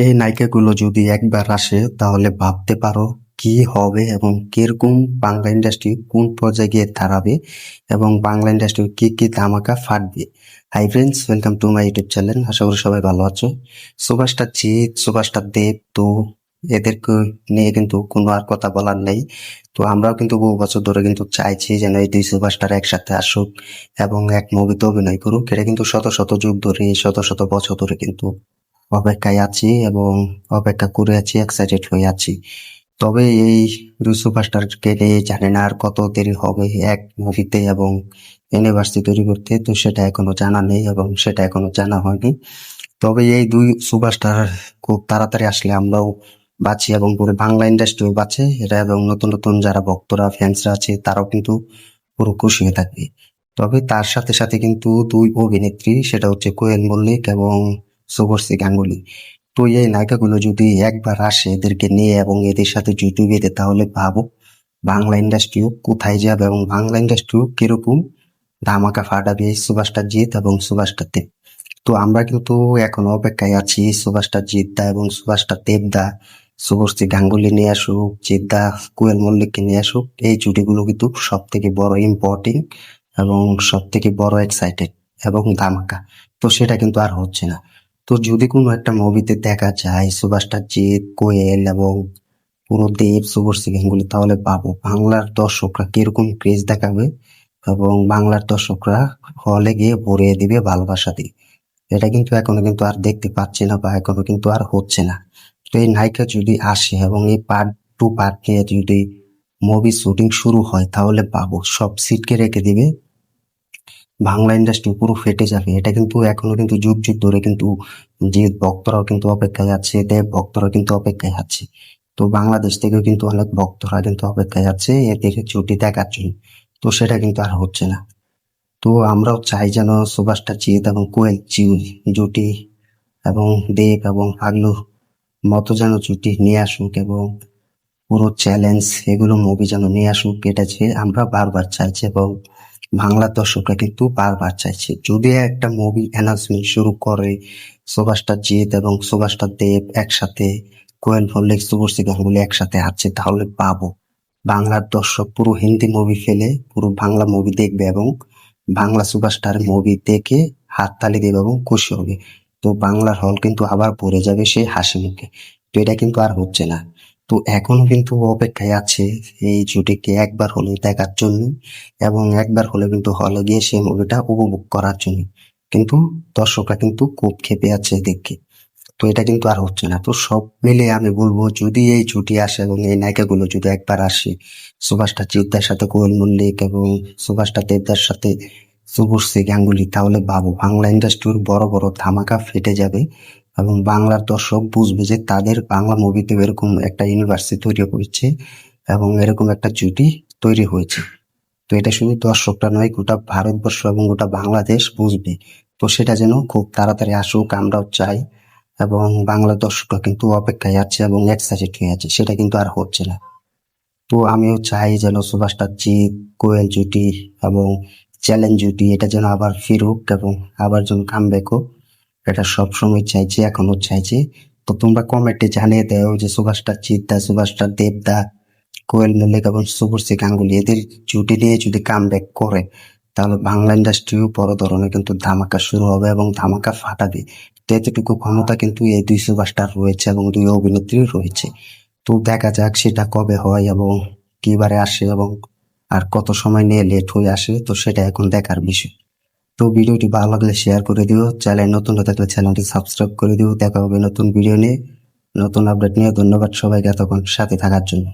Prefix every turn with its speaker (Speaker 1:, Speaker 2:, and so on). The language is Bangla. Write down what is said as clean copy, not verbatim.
Speaker 1: এই নায়িকাগুলো যদি একবার আসে তাহলে ভাবতে পারো কি হবে এবং কিরকম বাংলা ইন্ডাস্ট্রি কোন পর্যায়ে গিয়ে দাঁড়াবে এবং বাংলা ইন্ডাস্ট্রি কি কি ধামাকা ফাটবে। Hi friends, welcome to my YouTube channel. আশা করি সবাই ভালো আছো। সুভাষটা জিৎ, সুভাষটা দেব, তো এদেরকে নিয়ে কিন্তু কোনো আর কথা বলার নেই। তো আমরাও কিন্তু বহু বছর ধরে কিন্তু চাইছি যেন এই দুই সুভাষটার একসাথে আসুক এবং এক মুভিতে অভিনয় করুক। এটা কিন্তু শত শত যুগ ধরে, শত শত বছর ধরে কিন্তু অপেক্ষায় আছি এবং অপেক্ষা করে আছি, এক্সাইটেড হয়ে আছি। তবে এই দুই সুপারস্টারকে নিয়ে জানি না আর কত দেরি হবে এক মুভিতে এবং ইউনিভার্সিটি তৈরি করতে, তো সেটা এখনো জানা নেই এবং সেটা এখনো জানা হয়নি। তবে এই দুই সুপারস্টার খুব তাড়াতাড়ি আসলে আমরাও বাঁচি এবং পুরো বাংলা ইন্ডাস্ট্রিও বাঁচে এটা, এবং নতুন নতুন যারা ভক্তরা ফ্যান্সরা আছে তারাও কিন্তু পুরো খুশি হয়ে থাকবে। তবে তার সাথে সাথে কিন্তু দুই অভিনেত্রী, সেটা হচ্ছে কোয়েল মল্লিক এবং শুভশ্রী গাঙ্গুলি। তো এই নায়িকাগুলো যদি একবার আসে এদেরকে নিয়ে এবং এদের সাথে জুটি বেঁধে, তাহলে ভাবো বাংলা ইন্ডাস্ট্রিও কোথায় যাবে এবং বাংলা ইন্ডাস্ট্রিও কিরকম ধামাকা ফাটাবে এই সুভাষটা জিৎ এবং সুভাষটা দেব। তো আমরা কিন্তু এখন অপেক্ষায় আছি সুভাষটা জিদ্দা এবং সুভাষটা দেবদা, শুভশ্রী গাঙ্গুলি নিয়ে আসুক, জিদ্দা কোয়েল মল্লিককে নিয়ে আসুক। এই জুটিগুলো কিন্তু সব থেকে বড় ইম্পর্টেন্ট এবং সব থেকে বড় এক্সাইটেড এবং ধামাকা। তো সেটা কিন্তু আর হচ্ছে না। তো যদি কোনো একটা মুভিতে দেখা যায় সুভাষটা জিৎ, কোয়েল এবং পুরো দেব, শুভশ্রী গাঙ্গুলি, তাহলে ভাবো বাংলার দর্শকরা কিরকম ক্রেজ দেখাবে এবং বাংলার দর্শকরা হলে গিয়ে ভরিয়ে দিবে ভালোবাসা দিয়ে। এটা কিন্তু এখনো কিন্তু আর দেখতে পাচ্ছি না বা এখনো কিন্তু আর হচ্ছে না। তো এই নায়িকা যদি আসে এবং এই পার্ট টু পার্ট নিয়ে যদি মুভি শুটিং শুরু হয়, তাহলে পাবো সব সিটকে রেখে দিবে, বাংলা ইন্ডাস্ট্রি পুরো ফেটে যাবে। এটা কিন্তু এখনো কিন্তু যুগ যুগ ধরে কিন্তু যে ভক্তরাও কিন্তু অপেক্ষায় আছে, দেব ভক্তরা কিন্তু অপেক্ষায় আছে। তো বাংলাদেশ থেকেও কিন্তু অনেক ভক্তরা কিন্তু অপেক্ষায় আছে এদের ছুটি দেখার জন্য। তো সেটা কিন্তু আর হচ্ছে না। তো আমরাও চাই যেন সুভাষটা জিৎ এবং কোয়েল জুটি এবং দেব এবং পাগলু মতো যেন জুটি নিয়ে আসুক এবং পুরো চ্যালেঞ্জ এগুলো মুভি যেন নিয়ে আসুক। এটা যে আমরা বারবার চাইছি এবং বাংলার দর্শকরা কিন্তু বারবার চাইছে। যদি একটা মুভি অ্যানাউন্সমেন্ট শুরু করে সুভাষটা জিৎ এবং সুভাষটা দেব একসাথে, কোয়েল মল্লিক, শুভশ্রী গাঙ্গুলি একসাথে আছে, তাহলে পাবো বাংলার দর্শক পুরো হিন্দি মুভি ফেলে পুরো বাংলা মুভি দেখবে এবং বাংলা সুপারস্টার মুভি দেখে হাততালি দেবে এবং খুশি হবে। তো বাংলার হল কিন্তু আবার ভরে যাবে সেই হাসি মুখে। তো এটা কিন্তু আর হচ্ছে না। তো এখনো কিন্তু অপেক্ষায় আছে এই জুটিকে একবার হলে দেখার জন্য এবং একবার হলে কিন্তু হলে গিয়ে সেই মুভিটা উপভোগ করার জন্য। কিন্তু দর্শকরা কিন্তু খুব ক্ষেপে আছে দেখে। তো এটা কিন্তু আর হচ্ছে না। তো সব মিলে আমি বলবো যদি এই জুটি আসে এবং এই নায়িকাগুলো যদি একবার আসে, সুভাষটা জিদ্দার সাথে কোয়েল মল্লিক এবং সুভাষটা দেবদার সাথে শুভশ্রী গাঙ্গুলি, তাহলে ভাবো বাংলা ইন্ডাস্ট্রির বড় বড় ধামাকা ফেটে যাবে এবং বাংলার দর্শক বুঝবে যে তাদের বাংলা মুভিতে এরকম একটা ইউনিভার্সিটি তৈরি হয়েছে এবং এরকম একটা জুটি তৈরি হয়েছে। তো এটা শুধু দর্শকরা নয়, গোটা ভারতবর্ষ এবং গোটা বাংলাদেশ বুঝবে। তো সেটা যেন খুব তাড়াতাড়ি আসুক আমরাও চাই এবং বাংলা দর্শকরা কিন্তু অপেক্ষায় আছে এবং এক্সাইটেড হয়ে আছে, সেটা কিন্তু আর হচ্ছে না। তো আমিও চাই যেন সুভাষটা জিৎ, কোয়েল জুটি এবং চ্যালেঞ্জ জুটি এটা যেন আবার ফিরুক এবং আবার যেন কামব্যাক হোক। এটা সবসময় চাইছি, এখনো চাইছি। তো তোমরা কমেন্টে জানিয়ে দাও যে সুভাষটা জিৎদা, সুভাষটা দেবদা, কোয়েল মল্লিক এবং শুভশ্রী গাঙ্গুলি এদের জুটি নিয়ে যদি কামব্যাক করে, তাহলে বাংলা ইন্ডাস্ট্রিও বড় ধরনের কিন্তু ধামাকা শুরু হবে এবং ধামাকা ফাটাবে। তো এতটুকু ক্ষমতা কিন্তু এই দুই সুপারস্টার রয়েছে এবং দুই অভিনেত্রী রয়েছে। তো দেখা যাক সেটা কবে হয় এবং কিবারে আসে এবং আর কত সময় নিয়ে লেট হয়ে আসে, তো সেটা এখন দেখার বিষয়। তো ভিডিওটি ভালো লাগলে শেয়ার করে দিও, চ্যানেল নতুন হয়ে থাকলে চ্যানেলটি সাবস্ক্রাইব করে দিও। দেখা হবে নতুন ভিডিও নিয়ে, নতুন আপডেট নিয়ে। ধন্যবাদ সবাইকে এতক্ষণ সাথে থাকার জন্য।